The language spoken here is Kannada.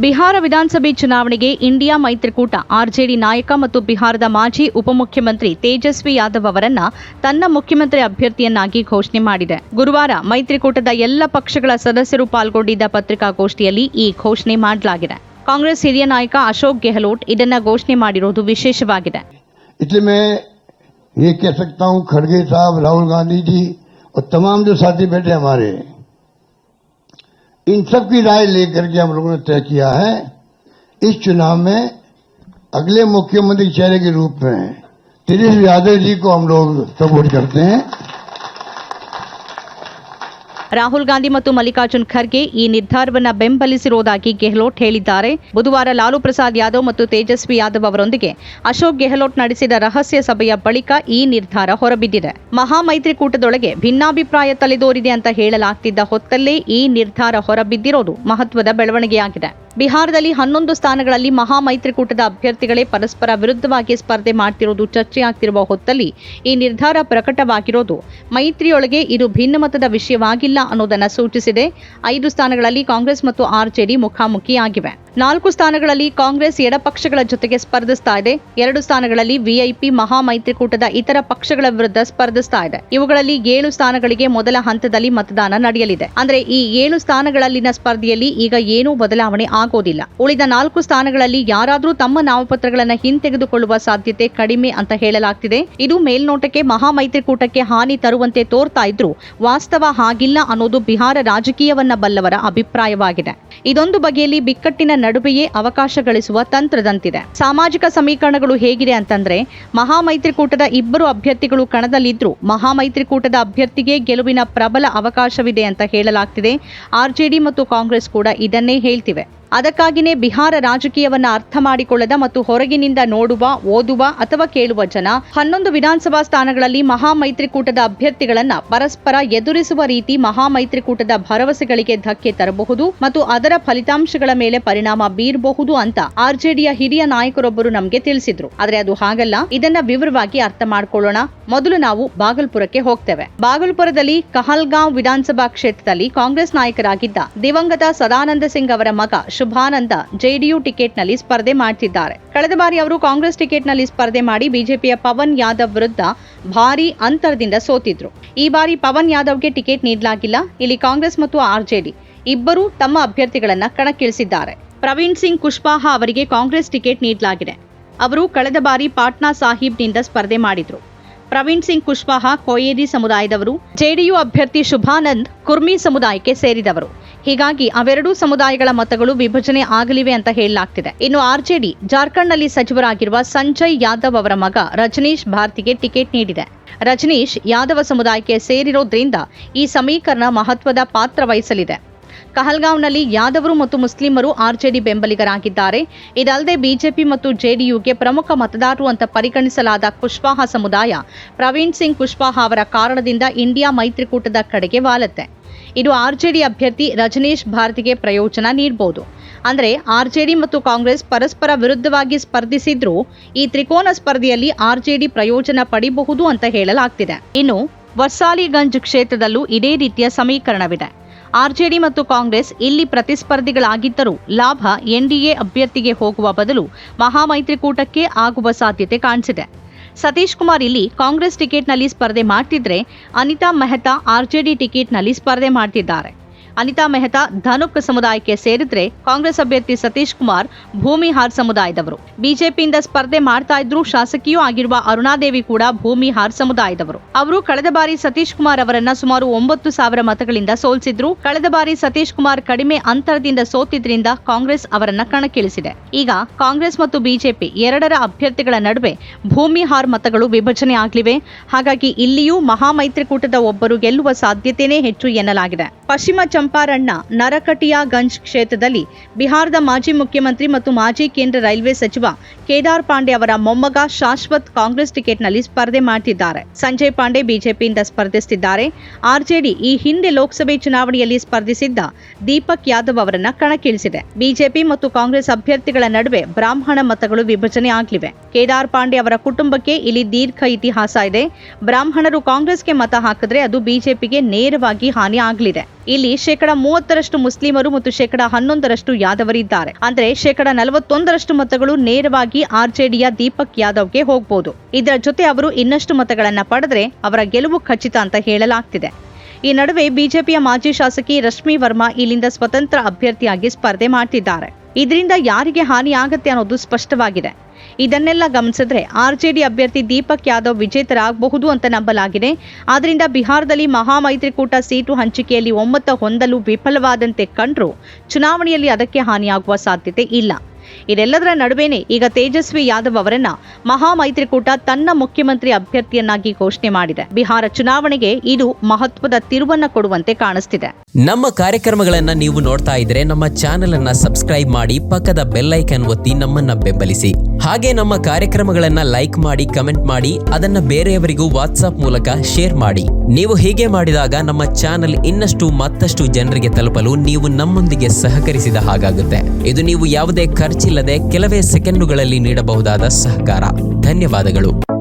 ಬಿಹಾರ ವಿಧಾನಸಭೆ ಚುನಾವಣೆಗೆ ಇಂಡಿಯಾ ಮೈತ್ರಿಕೂಟ ಆರ್ಜೆಡಿ ನಾಯಕ ಮತ್ತು ಬಿಹಾರದ ಮಾಜಿ ಉಪಮುಖ್ಯಮಂತ್ರಿ ತೇಜಸ್ವಿ ಯಾದವ್ ಅವರನ್ನ ತನ್ನ ಮುಖ್ಯಮಂತ್ರಿ ಅಭ್ಯರ್ಥಿಯನ್ನಾಗಿ ಘೋಷಣೆ ಮಾಡಿದೆ. ಗುರುವಾರ ಮೈತ್ರಿಕೂಟದ ಎಲ್ಲ ಪಕ್ಷಗಳ ಸದಸ್ಯರು ಪಾಲ್ಗೊಂಡಿದ್ದ ಪತ್ರಿಕಾಗೋಷ್ಠಿಯಲ್ಲಿ ಈ ಘೋಷಣೆ ಮಾಡಲಾಗಿದೆ. ಕಾಂಗ್ರೆಸ್ ಹಿರಿಯ ನಾಯಕ ಅಶೋಕ್ ಗೆಹ್ಲೋಟ್ ಇದನ್ನ ಘೋಷಣೆ ಮಾಡಿರುವುದು ವಿಶೇಷವಾಗಿದೆ. ये कह सकता हूं खड़गे साहब, राहुल गांधी जी और तमाम जो साथी बैठे हमारे, इन सब की राय लेकर के हम लोगों ने तय किया है इस चुनाव में अगले मुख्यमंत्री चेहरे के रूप में तेजस्वी यादव जी को हम लोग सपोर्ट करते हैं. ರಾಹುಲ್ ಗಾಂಧಿ ಮತ್ತು ಮಲ್ಲಿಕಾರ್ಜುನ್ ಖರ್ಗೆ ಈ ನಿರ್ಧಾರವನ್ನು ಬೆಂಬಲಿಸಿರುವುದಾಗಿ ಗೆಹ್ಲೋಟ್ ಹೇಳಿದ್ದಾರೆ. ಬುಧವಾರ ಲಾಲು ಪ್ರಸಾದ್ ಯಾದವ್ ಮತ್ತು ತೇಜಸ್ವಿ ಯಾದವ್ ಅವರೊಂದಿಗೆ ಅಶೋಕ್ ಗೆಹ್ಲೋಟ್ ನಡೆಸಿದ ರಹಸ್ಯ ಸಭೆಯ ಬಳಿಕ ಈ ನಿರ್ಧಾರ ಹೊರಬಿದ್ದಿದೆ. ಮಹಾಮೈತ್ರಿಕೂಟದೊಳಗೆ ಭಿನ್ನಾಭಿಪ್ರಾಯ ತಲೆದೋರಿದೆ ಅಂತ ಹೇಳಲಾಗ್ತಿದ್ದ ಹೊತ್ತಲ್ಲೇ ಈ ನಿರ್ಧಾರ ಹೊರಬಿದ್ದಿರೋದು ಮಹತ್ವದ ಬೆಳವಣಿಗೆಯಾಗಿದೆ. ಬಿಹಾರದಲ್ಲಿ 11 ಸ್ಥಾನಗಳಲ್ಲಿ ಮಹಾಮೈತ್ರಿಕೂಟದ ಅಭ್ಯರ್ಥಿಗಳೇ ಪರಸ್ಪರ ವಿರುದ್ಧವಾಗಿ ಸ್ಪರ್ಧೆ ಮಾಡ್ತಿರೋದು ಚರ್ಚೆಯಾಗ್ತಿರುವ ಹೊತ್ತಲ್ಲಿ ಈ ನಿರ್ಧಾರ ಪ್ರಕಟವಾಗಿರೋದು ಮೈತ್ರಿಯೊಳಗೆ ಇದು ಭಿನ್ನಮತದ ವಿಷಯವಾಗಿಲ್ಲ ಅನ್ನೋದನ್ನು ಸೂಚಿಸಿದೆ. 5 ಸ್ಥಾನಗಳಲ್ಲಿ ಕಾಂಗ್ರೆಸ್ ಮತ್ತು ಆರ್ಜೆಡಿ ಮುಖಾಮುಖಿಯಾಗಿವೆ. 4 ಸ್ಥಾನಗಳಲ್ಲಿ ಕಾಂಗ್ರೆಸ್ ಎಡಪಕ್ಷಗಳ ಜೊತೆಗೆ ಸ್ಪರ್ಧಿಸ್ತಾ ಇದೆ. 2 ಸ್ಥಾನಗಳಲ್ಲಿ ವಿಐಪಿ ಮಹಾಮೈತ್ರಿಕೂಟದ ಇತರ ಪಕ್ಷಗಳ ವಿರುದ್ಧ ಸ್ಪರ್ಧಿಸ್ತಾ ಇದೆ. ಇವುಗಳಲ್ಲಿ 7 ಸ್ಥಾನಗಳಿಗೆ ಮೊದಲ ಹಂತದಲ್ಲಿ ಮತದಾನ ನಡೆಯಲಿದೆ. ಅಂದ್ರೆ ಈ 7 ಸ್ಥಾನಗಳಲ್ಲಿನ ಸ್ಪರ್ಧೆಯಲ್ಲಿ ಈಗ ಏನೂ ಬದಲಾವಣೆ ಆಗೋದಿಲ್ಲ. ಉಳಿದ 4 ಸ್ಥಾನಗಳಲ್ಲಿ ಯಾರಾದರೂ ತಮ್ಮ ನಾಮಪತ್ರಗಳನ್ನು ಹಿಂತೆಗೆದುಕೊಳ್ಳುವ ಸಾಧ್ಯತೆ ಕಡಿಮೆ ಅಂತ ಹೇಳಲಾಗ್ತಿದೆ. ಇದು ಮೇಲ್ನೋಟಕ್ಕೆ ಮಹಾಮೈತ್ರಿಕೂಟಕ್ಕೆ ಹಾನಿ ತರುವಂತೆ ತೋರ್ತಾ ಇದ್ರೂ ವಾಸ್ತವ ಹಾಗಿಲ್ಲ ಅನ್ನೋದು ಬಿಹಾರ ರಾಜಕೀಯವನ್ನ ಬಲ್ಲವರ ಅಭಿಪ್ರಾಯವಾಗಿದೆ. ಇದೊಂದು ಬಗೆಯಲ್ಲಿ ಬಿಕ್ಕಟ್ಟಿನ ನಡುವೆಯೇ ಅವಕಾಶ ಗಳಿಸುವ ತಂತ್ರದಂತಿದೆ. ಸಾಮಾಜಿಕ ಸಮೀಕರಣಗಳು ಹೇಗಿದೆ ಅಂತಂದ್ರೆ, ಮಹಾಮೈತ್ರಿಕೂಟದ 2 ಅಭ್ಯರ್ಥಿಗಳು ಕಣದಲ್ಲಿದ್ರೂ ಮಹಾಮೈತ್ರಿಕೂಟದ ಅಭ್ಯರ್ಥಿಗೆ ಗೆಲುವಿನ ಪ್ರಬಲ ಅವಕಾಶವಿದೆ ಅಂತ ಹೇಳಲಾಗ್ತಿದೆ. ಆರ್ಜೆಡಿ ಮತ್ತು ಕಾಂಗ್ರೆಸ್ ಕೂಡ ಇದನ್ನೇ ಹೇಳ್ತಿವೆ. ಅದಕ್ಕಾಗಿಯೇ ಬಿಹಾರ ರಾಜಕೀಯವನ್ನ ಅರ್ಥ ಮಾಡಿಕೊಳ್ಳದ ಮತ್ತು ಹೊರಗಿನಿಂದ ನೋಡುವ, ಓದುವ ಅಥವಾ ಕೇಳುವ ಜನ 11 ವಿಧಾನಸಭಾ ಸ್ಥಾನಗಳಲ್ಲಿ ಮಹಾಮೈತ್ರಿಕೂಟದ ಅಭ್ಯರ್ಥಿಗಳನ್ನ ಪರಸ್ಪರ ಎದುರಿಸುವ ರೀತಿ ಮಹಾಮೈತ್ರಿಕೂಟದ ಭರವಸೆಗಳಿಗೆ ಧಕ್ಕೆ ತರಬಹುದು ಮತ್ತು ಅದರ ಫಲಿತಾಂಶಗಳ ಮೇಲೆ ಪರಿಣಾಮ ಬೀರಬಹುದು ಅಂತ ಆರ್ಜೆಡಿಯ ಹಿರಿಯ ನಾಯಕರೊಬ್ಬರು ನಮಗೆ ತಿಳಿಸಿದ್ರು. ಆದ್ರೆ ಅದು ಹಾಗಲ್ಲ. ಇದನ್ನ ವಿವರವಾಗಿ ಅರ್ಥ ಮಾಡ್ಕೊಳ್ಳೋಣ. ಮೊದಲು ನಾವು ಬಾಗಲ್ಪುರಕ್ಕೆ ಹೋಗ್ತೇವೆ. ಬಾಗಲ್ಪುರದಲ್ಲಿ ಕಹಲ್ಗಾಂವ್ ವಿಧಾನಸಭಾ ಕ್ಷೇತ್ರದಲ್ಲಿ ಕಾಂಗ್ರೆಸ್ ನಾಯಕರಾಗಿದ್ದ ದಿವಂಗತ ಸದಾನಂದ ಸಿಂಗ್ ಅವರ ಮಗ ಶುಭಾನಂದ ಜೆಡಿಯು ಟಿಕೆಟ್ನಲ್ಲಿ ಸ್ಪರ್ಧೆ ಮಾಡ್ತಿದ್ದಾರೆ. ಕಳೆದ ಬಾರಿ ಅವರು ಕಾಂಗ್ರೆಸ್ ಟಿಕೆಟ್ನಲ್ಲಿ ಸ್ಪರ್ಧೆ ಮಾಡಿ ಬಿಜೆಪಿಯ ಪವನ್ ಯಾದವ್ ವಿರುದ್ಧ ಭಾರೀ ಅಂತರದಿಂದ ಸೋತಿದ್ರು. ಈ ಬಾರಿ ಪವನ್ ಯಾದವ್ಗೆ ಟಿಕೆಟ್ ನೀಡಲಾಗಿಲ್ಲ. ಇಲ್ಲಿ ಕಾಂಗ್ರೆಸ್ ಮತ್ತು ಆರ್ಜೆಡಿ ಇಬ್ಬರೂ ತಮ್ಮ ಅಭ್ಯರ್ಥಿಗಳನ್ನ ಕಣಕ್ಕಿಳಿಸಿದ್ದಾರೆ. ಪ್ರವೀಣ್ ಸಿಂಗ್ ಕುಶ್ವಾಹಾ ಅವರಿಗೆ ಕಾಂಗ್ರೆಸ್ ಟಿಕೆಟ್ ನೀಡಲಾಗಿದೆ. ಅವರು ಕಳೆದ ಬಾರಿ ಪಾಟ್ನಾ ಸಾಹಿಬ್ನಿಂದ ಸ್ಪರ್ಧೆ ಮಾಡಿದ್ರು. ಪ್ರವೀಣ್ ಸಿಂಗ್ ಕುಶ್ವಾಹಾ ಕೊಯೇರಿ ಸಮುದಾಯದವರು. ಜೆಡಿಯು ಅಭ್ಯರ್ಥಿ ಶುಭಾನಂದ್ ಕುರ್ಮಿ ಸಮುದಾಯಕ್ಕೆ ಸೇರಿದವರು. ಹೀಗಾಗಿ ಅವೆರಡೂ ಸಮುದಾಯಗಳ ಮತಗಳು ವಿಭಜನೆ ಆಗಲಿವೆ ಅಂತ ಹೇಳಲಾಗ್ತಿದೆ. ಇನ್ನು ಆರ್ಜೆಡಿ ಜಾರ್ಖಂಡ್ನಲ್ಲಿ ಸಚಿವರಾಗಿರುವ ಸಂಜಯ್ ಯಾದವ್ ಅವರ ಮಗ ರಜನೀಶ್ ಭಾರತಿಗೆ ಟಿಕೆಟ್ ನೀಡಿದೆ. ರಜನೀಶ್ ಯಾದವ ಸಮುದಾಯಕ್ಕೆ ಸೇರಿರೋದ್ರಿಂದ ಈ ಸಮೀಕರಣ ಮಹತ್ವದ ಪಾತ್ರ ವಹಿಸಲಿದೆ. ಕಹಲ್ಗಾಂವ್ನಲ್ಲಿ ಯಾದವರು ಮತ್ತು ಮುಸ್ಲಿಮರು ಆರ್ಜೆಡಿ ಬೆಂಬಲಿಗರಾಗಿದ್ದಾರೆ. ಇದಲ್ಲದೆ ಬಿಜೆಪಿ ಮತ್ತು ಜೆಡಿಯುಗೆ ಪ್ರಮುಖ ಮತದಾರರು ಅಂತ ಪರಿಗಣಿಸಲಾದ ಕುಶ್ವಾಹಾ ಸಮುದಾಯ ಪ್ರವೀಣ್ ಸಿಂಗ್ ಕುಶ್ವಾಹಾ ಅವರ ಕಾರಣದಿಂದ ಇಂಡಿಯಾ ಮೈತ್ರಿಕೂಟದ ಕಡೆಗೆ ವಾಲುತ್ತೆ. ಇದು ಆರ್ಜೆಡಿ ಅಭ್ಯರ್ಥಿ ರಜನೀಶ್ ಭಾರತಿಗೆ ಪ್ರಯೋಜನ ನೀಡಬಹುದು. ಅಂದ್ರೆ ಆರ್ಜೆಡಿ ಮತ್ತು ಕಾಂಗ್ರೆಸ್ ಪರಸ್ಪರ ವಿರುದ್ಧವಾಗಿ ಸ್ಪರ್ಧಿಸಿದ್ರೂ ಈ ತ್ರಿಕೋನ ಸ್ಪರ್ಧೆಯಲ್ಲಿ ಆರ್ಜೆಡಿ ಪ್ರಯೋಜನ ಪಡೆಯಬಹುದು ಅಂತ ಹೇಳಲಾಗ್ತಿದೆ. ಇನ್ನು ವರ್ಸಾಲಿಗಂಜ್ ಕ್ಷೇತ್ರದಲ್ಲೂ ಇದೇ ರೀತಿಯ ಸಮೀಕರಣವಿದೆ. ಆರ್ಜೆಡಿ ಮತ್ತು ಕಾಂಗ್ರೆಸ್ ಇಲ್ಲಿ ಪ್ರತಿಸ್ಪರ್ಧಿಗಳಾಗಿದ್ದರೂ ಲಾಭ ಎನ್ಡಿಎ ಅಭ್ಯರ್ಥಿಗೆ ಹೋಗುವ ಬದಲು ಮಹಾಮೈತ್ರಿಕೂಟಕ್ಕೆ ಆಗುವ ಸಾಧ್ಯತೆ ಕಾಣಿಸಿದೆ. ಸತೀಶ್ ಕುಮಾರ್ ಇಲ್ಲಿ ಕಾಂಗ್ರೆಸ್ ಟಿಕೆಟ್ನಲ್ಲಿ ಸ್ಪರ್ಧೆ ಮಾಡ್ತಿದ್ರೆ, ಅನಿತಾ ಮೆಹ್ತಾ ಆರ್ಜೆಡಿ ಟಿಕೆಟ್ನಲ್ಲಿ ಸ್ಪರ್ಧೆ ಮಾಡ್ತಿದ್ದಾರೆ. ಅನಿತಾ ಮೆಹ್ತಾ ಧನುಕ್ ಸಮುದಾಯಕ್ಕೆ ಸೇರಿದ್ರೆ, ಕಾಂಗ್ರೆಸ್ ಅಭ್ಯರ್ಥಿ ಸತೀಶ್ ಕುಮಾರ್ ಭೂಮಿಹಾರ್ ಸಮುದಾಯದವರು. ಬಿಜೆಪಿಯಿಂದ ಸ್ಪರ್ಧೆ ಮಾಡ್ತಾ ಇದ್ರೂ ಶಾಸಕಿಯೂ ಆಗಿರುವ ಅರುಣಾದೇವಿ ಕೂಡ ಭೂಮಿಹಾರ್ ಸಮುದಾಯದವರು. ಅವರು ಕಳೆದ ಬಾರಿ ಸತೀಶ್ ಕುಮಾರ್ ಅವರನ್ನ ಸುಮಾರು 9,000 ಮತಗಳಿಂದ ಸೋಲಿಸಿದ್ರು. ಕಳೆದ ಬಾರಿ ಸತೀಶ್ ಕುಮಾರ್ ಕಡಿಮೆ ಅಂತರದಿಂದ ಸೋತಿದ್ರಿಂದ ಕಾಂಗ್ರೆಸ್ ಅವರನ್ನ ಕಣಕ್ಕಿಳಿಸಿದೆ. ಈಗ ಕಾಂಗ್ರೆಸ್ ಮತ್ತು ಬಿಜೆಪಿ ಎರಡರ ಅಭ್ಯರ್ಥಿಗಳ ನಡುವೆ ಭೂಮಿಹಾರ್ ಮತಗಳು ವಿಭಜನೆ ಆಗಲಿವೆ. ಹಾಗಾಗಿ ಇಲ್ಲಿಯೂ ಮಹಾಮೈತ್ರಿಕೂಟದ ಒಬ್ಬರು ಗೆಲ್ಲುವ ಸಾಧ್ಯತೆಯೇ ಹೆಚ್ಚು ಎನ್ನಲಾಗಿದೆ. ಪಶ್ಚಿಮ ಚಂಪಾರಣ್ನ ನರಕಟಿಯಾಗಂಜ್ ಕ್ಷೇತ್ರದಲ್ಲಿ ಬಿಹಾರದ ಮಾಜಿ ಮುಖ್ಯಮಂತ್ರಿ ಮತ್ತು ಮಾಜಿ ಕೇಂದ್ರ ರೈಲ್ವೆ ಸಚಿವ ಕೇದಾರ್ ಪಾಂಡೆ ಅವರ ಮೊಮ್ಮಗ ಶಾಶ್ವತ್ ಕಾಂಗ್ರೆಸ್ ಟಿಕೆಟ್ನಲ್ಲಿ ಸ್ಪರ್ಧೆ ಮಾಡ್ತಿದ್ದಾರೆ. ಸಂಜಯ್ ಪಾಂಡೆ ಬಿಜೆಪಿಯಿಂದ ಸ್ಪರ್ಧಿಸುತ್ತಿದ್ದಾರೆ. ಆರ್ಜೆಡಿ ಈ ಹಿಂದೆ ಲೋಕಸಭೆ ಚುನಾವಣೆಯಲ್ಲಿ ಸ್ಪರ್ಧಿಸಿದ್ದ ದೀಪಕ್ ಯಾದವ್ ಅವರನ್ನ ಕಣಕ್ಕಿಳಿಸಿದೆ. ಬಿಜೆಪಿ ಮತ್ತು ಕಾಂಗ್ರೆಸ್ ಅಭ್ಯರ್ಥಿಗಳ ನಡುವೆ ಬ್ರಾಹ್ಮಣ ಮತಗಳು ವಿಭಜನೆ ಆಗಲಿವೆ. ಕೇದಾರ್ ಪಾಂಡೆ ಅವರ ಕುಟುಂಬಕ್ಕೆ ಇಲ್ಲಿ ದೀರ್ಘ ಇತಿಹಾಸ ಇದೆ. ಬ್ರಾಹ್ಮಣರು ಕಾಂಗ್ರೆಸ್ಗೆ ಮತ ಹಾಕಿದ್ರೆ ಅದು ಬಿಜೆಪಿಗೆ ನೇರವಾಗಿ ಹಾನಿ ಆಗಲಿದೆ. ಇಲ್ಲಿ 30% ಮುಸ್ಲಿಮರು ಮತ್ತು 11% ಯಾದವರಿದ್ದಾರೆ. ಅಂದ್ರೆ 41% ಮತಗಳು ನೇರವಾಗಿ ಆರ್ಜೆಡಿಯ ದೀಪಕ್ ಯಾದವ್ಗೆ ಹೋಗಬಹುದು. ಇದರ ಜೊತೆ ಅವರು ಇನ್ನಷ್ಟು ಮತಗಳನ್ನ ಪಡೆದ್ರೆ ಅವರ ಗೆಲುವು ಖಚಿತ ಅಂತ ಹೇಳಲಾಗ್ತಿದೆ. ಈ ನಡುವೆ ಬಿಜೆಪಿಯ ಮಾಜಿ ಶಾಸಕಿ ರಶ್ಮಿ ವರ್ಮಾ ಇಲ್ಲಿಂದ ಸ್ವತಂತ್ರ ಅಭ್ಯರ್ಥಿಯಾಗಿ ಸ್ಪರ್ಧೆ ಮಾಡ್ತಿದ್ದಾರೆ. ಇದರಿಂದ ಯಾರಿಗೆ ಹಾನಿ ಆಗತ್ತೆ ಅನ್ನೋದು ಸ್ಪಷ್ಟವಾಗಿದೆ. ಇದನ್ನೆಲ್ಲ ಗಮನಿಸಿದ್ರೆ ಆರ್ಜೆಡಿ ಅಭ್ಯರ್ಥಿ ದೀಪಕ್ ಯಾದವ್ ವಿಜೇತರಾಗಬಹುದು ಅಂತ ನಂಬಲಾಗಿದೆ. ಆದ್ದರಿಂದ ಬಿಹಾರದಲ್ಲಿ ಮಹಾಮೈತ್ರಿಕೂಟ ಸೀಟು ಹಂಚಿಕೆಯಲ್ಲಿ ಒಮ್ಮತ ಹೊಂದಲು ವಿಫಲವಾದಂತೆ ಕಂಡ್ರೂ ಚುನಾವಣೆಯಲ್ಲಿ ಅದಕ್ಕೆ ಹಾನಿಯಾಗುವ ಸಾಧ್ಯತೆ ಇಲ್ಲ. ಇದೆಲ್ಲದರ ನಡುವೆನೇ ಈಗ ತೇಜಸ್ವಿ ಯಾದವ್ ಅವರನ್ನ ಮಹಾಮೈತ್ರಿಕೂಟ ತನ್ನ ಮುಖ್ಯಮಂತ್ರಿ ಅಭ್ಯರ್ಥಿಯನ್ನಾಗಿ ಘೋಷಣೆ ಮಾಡಿದೆ. ಬಿಹಾರ ಚುನಾವಣೆಗೆ ಇದು ಮಹತ್ವದ ತಿರುವನ್ನ ಕೊಡುವಂತೆ ಕಾಣಿಸ್ತಿದೆ. ನಮ್ಮ ಕಾರ್ಯಕ್ರಮಗಳನ್ನ ನೀವು ನೋಡ್ತಾ ಇದ್ರೆ ನಮ್ಮ ಚಾನೆಲ್ ಅನ್ನ ಸಬ್ಸ್ಕ್ರೈಬ್ ಮಾಡಿ, ಪಕ್ಕದ ಬೆಲ್ ಐಕಾನ್ ಒತ್ತಿ ನಮ್ಮನ್ನ ಬೆಂಬಲಿಸಿ. ಹಾಗೆ ನಮ್ಮ ಕಾರ್ಯಕ್ರಮಗಳನ್ನ ಲೈಕ್ ಮಾಡಿ, ಕಮೆಂಟ್ ಮಾಡಿ, ಅದನ್ನ ಬೇರೆಯವರಿಗೂ ವಾಟ್ಸ್ಆಪ್ ಮೂಲಕ ಶೇರ್ ಮಾಡಿ. ನೀವು ಹೀಗೆ ಮಾಡಿದಾಗ ನಮ್ಮ ಚಾನೆಲ್ ಮತ್ತಷ್ಟು ಜನರಿಗೆ ತಲುಪಲು ನೀವು ನಮ್ಮೊಂದಿಗೆ ಸಹಕರಿಸಿದ ಹಾಗಾಗುತ್ತೆ. ಇದು ನೀವು ಯಾವುದೇ ಖರ್ಚಿಲ್ಲದೆ ಕೆಲವೇ ಸೆಕೆಂಡುಗಳಲ್ಲಿ ನೀಡಬಹುದಾದ ಸಹಕಾರ. ಧನ್ಯವಾದಗಳು.